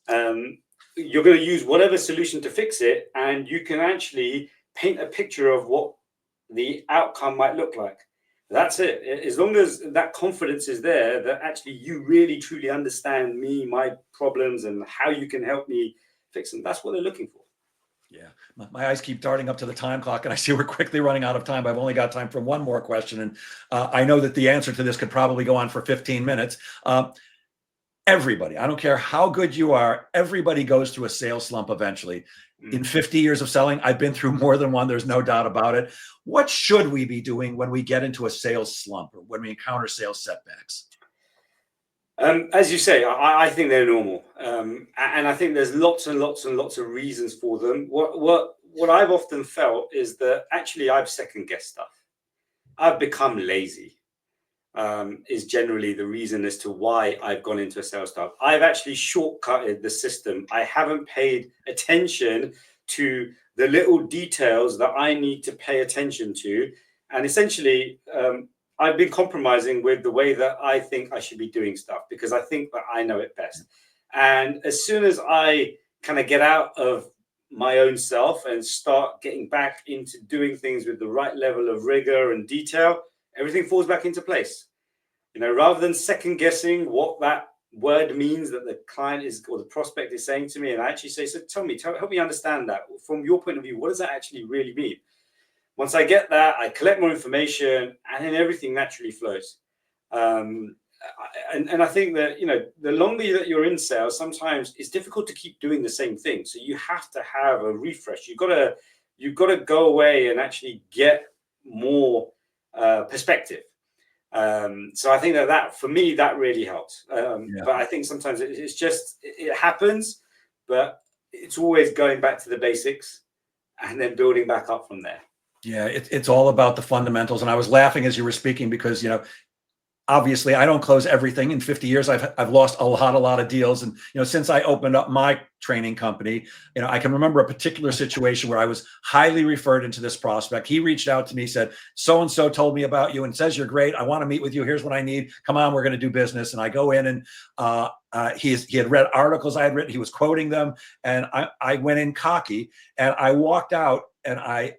You're going to use whatever solution to fix it, and you can actually paint a picture of what the outcome might look like. That's it. As long as that confidence is there, that actually you really truly understand me, my problems, and how you can help me fix them. That's what they're looking for. Yeah, my eyes keep darting up to the time clock, and I see we're quickly running out of time. I've only got time for one more question, and I know that the answer to this could probably go on for 15 minutes. Everybody, I don't care how good you are, everybody goes through a sales slump eventually. In 50 years of selling, I've been through more than one. There's no doubt about it. What should we be doing when we get into a sales slump or when we encounter sales setbacks? As you say, I think they're normal, and I think there's lots and lots and lots of reasons for them. What I've often felt is that actually I've second guessed stuff. I've become lazy. Is generally the reason as to why I've gone into a sales startup. I've actually shortcutted the system. I haven't paid attention to the little details that I need to pay attention to, and essentially, I've been compromising with the way that I think I should be doing stuff because I think that I know it best. And as soon as I kind of get out of my own self and start getting back into doing things with the right level of rigor and detail, everything falls back into place. Rather than second guessing what that word means that the client is or the prospect is saying to me, and I actually say, so help me understand that from your point of view. What does that actually really mean? Once I get that, I collect more information, and then everything naturally flows. And I think that the longer that you're in sales, sometimes it's difficult to keep doing the same thing. So you have to have a refresh. You've got to go away and actually get more perspective. So I think that for me that really helps. But I think sometimes it happens, but it's always going back to the basics and then building back up from there. Yeah, it's all about the fundamentals. And I was laughing as you were speaking because, obviously I don't close everything. In 50 years, I've lost a lot of deals. And, since I opened up my training company, I can remember a particular situation where I was highly referred into this prospect. He reached out to me, said, so-and-so told me about you and says you're great. I want to meet with you. Here's what I need. Come on, we're going to do business. And I go in and he had read articles I had written. He was quoting them. And I went in cocky and I walked out and I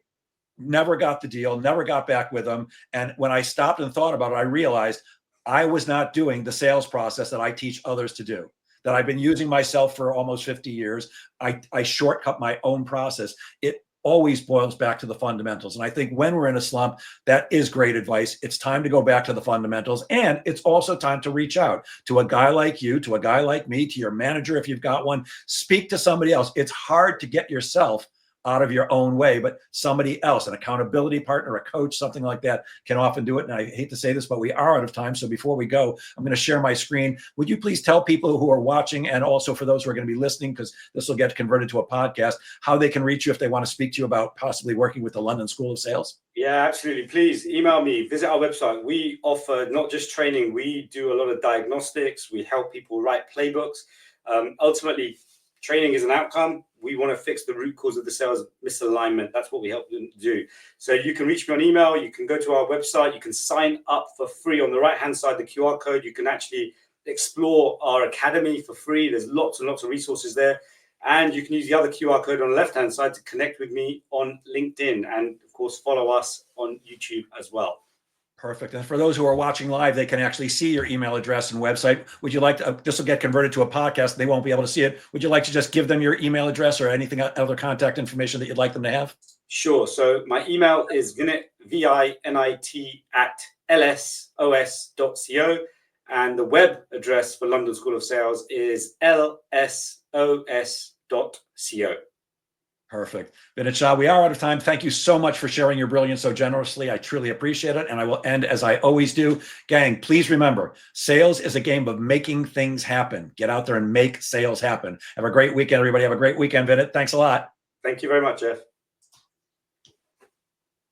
never got the deal, never got back with them. And when I stopped and thought about it, I realized I was not doing the sales process that I teach others to do, that I've been using myself for almost 50 years. I shortcut my own process. It always boils back to the fundamentals. And I think when we're in a slump, that is great advice. It's time to go back to the fundamentals. And it's also time to reach out to a guy like you, to a guy like me, to your manager if you've got one. Speak to somebody else. It's hard to get yourself out of your own way, but somebody else, an accountability partner, a coach, something like that can often do it. And I hate to say this, but we are out of time. So before we go, I'm going to share my screen. Would you please tell people who are watching, and also for those who are going to be listening, because this will get converted to a podcast, how they can reach you if they want to speak to you about possibly working with the London School of Sales? Yeah, absolutely. Please email me, visit our website. We offer not just training, we do a lot of diagnostics. We help people write playbooks. Ultimately, training is an outcome. we want to fix the root cause of the sales misalignment. That's what we help them do. So you can reach me on email. You can go to our website. You can sign up for free. On the right-hand side, the QR code, you can actually explore our academy for free. There's lots and lots of resources there. And you can use the other QR code on the left-hand side to connect with me on LinkedIn. And of course, follow us on YouTube as well. Perfect. And for those who are watching live, they can actually see your email address and website. Would you like to, this will get converted to a podcast. They won't be able to see it. Would you like to just give them your email address or anything, other contact information that you'd like them to have? Sure. So my email is Vinit, VINIT @LSOS.co. And the web address for London School of Sales is LSOS.co. Perfect. Vinit Shah, we are out of time. Thank you so much for sharing your brilliance so generously. I truly appreciate it. And I will end as I always do. Gang, please remember, sales is a game of making things happen. Get out there and make sales happen. Have a great weekend, everybody. Have a great weekend, Vinit. Thanks a lot. Thank you very much, Jeff.